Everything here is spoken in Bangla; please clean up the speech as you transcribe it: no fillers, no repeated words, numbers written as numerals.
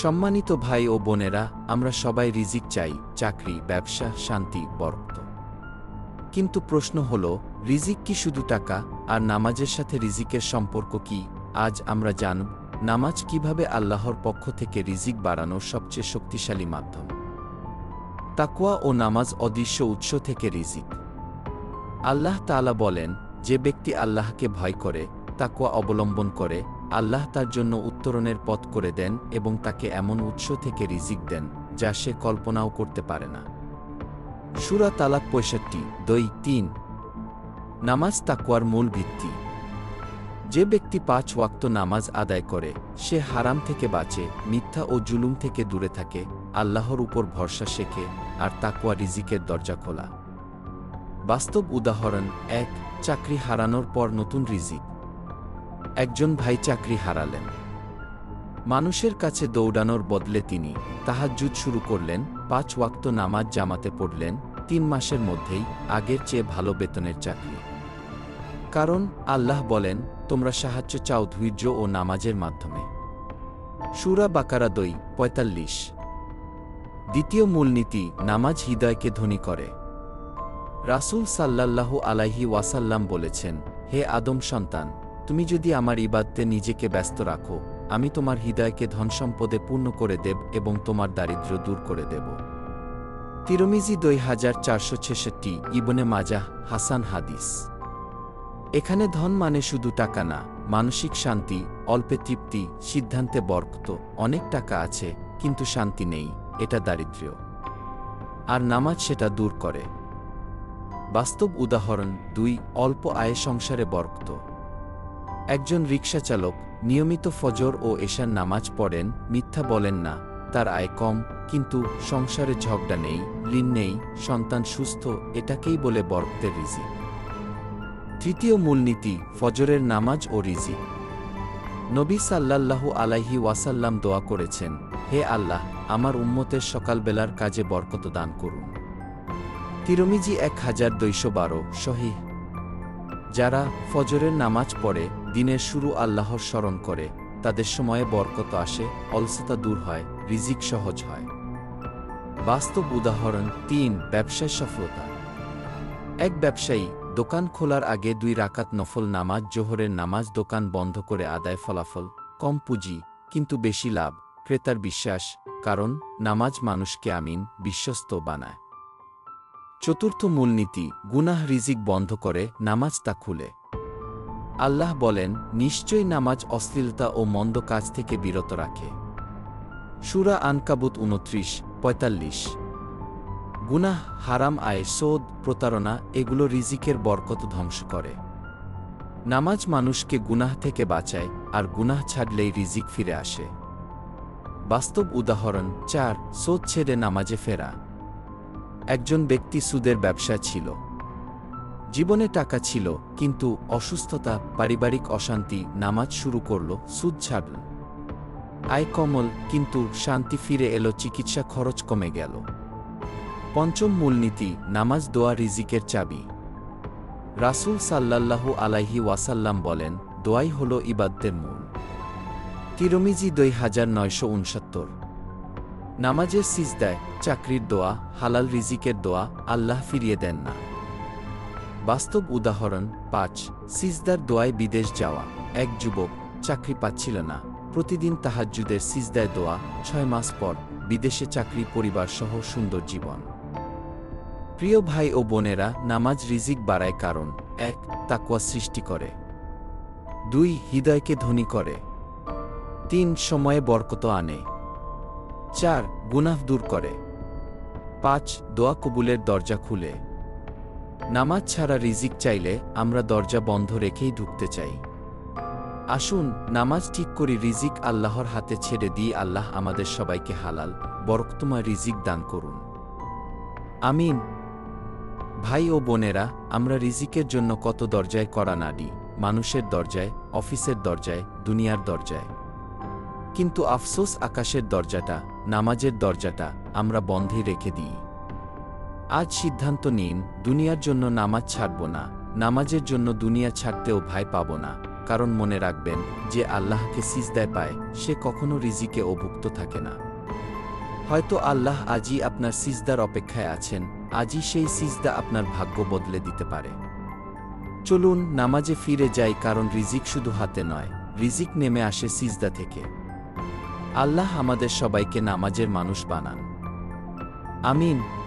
সম্মানিত ভাই ও বোনেরা, আমরা সবাই রিজিক চাই, চাকরি, ব্যবসা, শান্তি, বরকত। কিন্তু প্রশ্ন হল, রিজিক কি শুধু টাকা? আর নামাজের সাথে রিজিকের সম্পর্ক কি? আজ আমরা জানব নামাজ কিভাবে আল্লাহর পক্ষ থেকে রিজিক বাড়ানোর সবচেয়ে শক্তিশালী মাধ্যম। তাকওয়া ও নামাজ অদৃশ্য উৎস থেকে রিজিক। আল্লাহ তাআলা বলেন, যে ব্যক্তি আল্লাহকে ভয় করে, তাকওয়া অবলম্বন করে, আল্লাহ তার জন্য উত্তরণের পথ করে দেন এবং তাকে এমন উৎস থেকে রিজিক দেন যা সে কল্পনাও করতে পারে না। সূরা তালাক 65:3। নামাজ তাকওয়ার মূল ভিত্তি। যে ব্যক্তি 5 ওয়াক্ত নামাজ আদায় করে, সে হারাম থেকে বাঁচে, মিথ্যা ও জুলুম থেকে দূরে থাকে, আল্লাহর উপর ভরসা শেখে, আর তাকওয়া রিজিকের দরজা খোলা। বাস্তব উদাহরণ: 1. চাকরি হারানোর পর নতুন রিজিক। একজন ভাই চাকরি হারালেন। মানুষের কাছে দৌড়ানোর বদলে তিনি তাহাজ্জুদ শুরু করলেন, 5 ওয়াক্ত নামাজ জামাতে পড়লেন, 3 মাসের মধ্যেই আগের চেয়ে ভালো বেতনের চাকরি। কারণ আল্লাহ বলেন, তোমরা সাহায্য চাও ধৈর্য ও নামাজের মাধ্যমে। সূরা বাকারা 2:45। দ্বিতীয় মূলনীতি: নামাজ হৃদয়কে ধনী করে। রাসূল সাল্লাল্লাহু আলাইহি ওয়াসাল্লাম বলেছেন, হে আদম সন্তান, তুমি যদি আমার ইবাদতে নিজেকে ব্যস্ত রাখো, আমি তোমার হৃদয়কে ধনসম্পদে পূর্ণ করে দেব এবং তোমার দারিদ্র্য দূর করে দেব। তিরমিজি 2466, ইবনে মাজাহ হাসান হাদিস। এখানে ধন মানে শুধু টাকা না, মানসিক শান্তি, অল্পে তৃপ্তি, সিদ্ধান্তে বরকত। অনেক টাকা আছে কিন্তু শান্তি নেই, এটা দারিদ্র্য। আর নামাজ সেটা দূর করে। বাস্তব উদাহরণ: 2. অল্প আয়ে সংসারে বরকত। একজন রিকশাচালক নিয়মিত ফজর ও এশার নামাজ পড়েন, মিথ্যা বলেন না, তার আয় কম, কিন্তু সংসারে ঝগড়া নেই, ঋণ নেই, সন্তান সুস্থ। এটাকেই বলে বরকতের রিজিক। তৃতীয় মূলনীতি: ফজরের নামাজ ও রিজিক। নবী সাল্লাল্লাহু আলাইহি ওয়াসাল্লাম দোয়া করেছেন, হে আল্লাহ, আমার উম্মতের সকালবেলার কাজে বরকত দান করুন। তিরমিজি 1212, সহিহ। যারা ফজরের নামাজ পড়ে, দিনের শুরু আল্লাহর স্মরণ করে, তাদের সময়ে বরকত আসে, অলসতা দূর হয়, রিজিক সহজ হয়। বাস্তব উদাহরণ: 3. ব্যবসায় সফলতা। এক ব্যবসায়ী দোকান খোলার আগে 2 রাকাত নফল নামাজ জোহরের নামাজ দোকান বন্ধ করে আদায়। ফলাফল: কম পুঁজি কিন্তু বেশি লাভ। ক্রেতার বিশ্বাস, কারণ নামাজ মানুষকে আমিন, বিশ্বস্ত বানায়। চতুর্থ মূলনীতি: গুনাহ রিজিক বন্ধ করে, নামাজ তা খুলে। আল্লাহ বলেন, নিশ্চয়ই নামাজ অশ্লীলতা ও মন্দ কাজ থেকে বিরত রাখে। সূরা আনকাবুত 29:45। গুনাহ, হারাম আয়, সোদ, প্রতারণা এগুলো রিজিকের বরকত ধ্বংস করে। নামাজ মানুষকে গুনাহ থেকে বাঁচায়, আর গুনাহ ছাড়লেই রিজিক ফিরে আসে। বাস্তব উদাহরণ: 4. সোদ ছেড়ে নামাজে ফেরা। একজন ব্যক্তি সুদের ব্যবসা ছিল। জীবনে টাকা ছিল, কিন্তু অসুস্থতা, পারিবারিক অশান্তি। নামাজ শুরু করল, সুদ ছাড়ল। আয় কমল, কিন্তু শান্তি ফিরে এলো, চিকিৎসা খরচ কমে গেল। পঞ্চম মূলনীতি: নামাজ দোয়া রিজিকের চাবি। রাসূল সাল্লাল্লাহু আলাইহি ওয়াসাল্লাম বলেন, দোয়াই হল ইবাদতের মূল। তিরমিজি 2969। নামাজের সিজদায়, চাকরির দোয়া, হালাল রিজিকের দোয়া আল্লাহ ফিরিয়ে দেন না। বাস্তব উদাহরণ: 5. সিজদার দোয়ায় বিদেশ যাওয়া। এক যুবক চাকরি পাচ্ছিল না, প্রতিদিন তাহাজ্জুদের সিজদায় দোয়া। 6 মাস পর বিদেশে চাকরি, পরিবার সহ সুন্দর জীবন। প্রিয় ভাই ও বোনেরা, নামাজ রিজিক বাড়ায় কারণ: 1. তাকওয়া সৃষ্টি করে। 2. হৃদয়কে ধনী করে। 3. সময়ে বরকত আনে। 4. গুনাহ দূর করে। 5. দোয়া কবুলের দরজা খুলে। নামাজ ছাড়া রিজিক চাইলে আমরা দরজা বন্ধ রেখেই ঢুকতে চাই। আসুন নামাজ ঠিক করি, রিজিক আল্লাহর হাতে ছেড়ে দিই। আল্লাহ আমাদের সবাইকে হালাল, বরকতময় রিজিক দান করুন। আমিন। ভাই ও বোনেরা, আমরা রিজিকের জন্য কত দরজায় কড়া নাড়ি, মানুষের দরজায়, অফিসের দরজায়, দুনিয়ার দরজায়। কিন্তু আফসোস, আকাশের দরজাটা, নামাজের দরজাটা আমরা বন্ধই রেখে দিই। আজ সিদ্ধান্ত নিন, দুনিয়ার জন্য নামাজ ছাড়ব না, নামাজের জন্য দুনিয়া ছাড়তেও ভয় পাব না। কারণ মনে রাখবেন, যে আল্লাহকে সিজদায় পায় সে কখনো রিজিকে অভুক্ত থাকে না। হয়তো আল্লাহ আজই আপনার সিজদার অপেক্ষায় আছেন, আজই সেই সিজদা আপনার ভাগ্য বদলে দিতে পারে। চলুন নামাজে ফিরে যাই, কারণ রিজিক শুধু হাতে নয়, রিজিক নেমে আসে সিজদা থেকে। আল্লাহ আমাদের সবাইকে নামাজের মানুষ বানান। আমিন।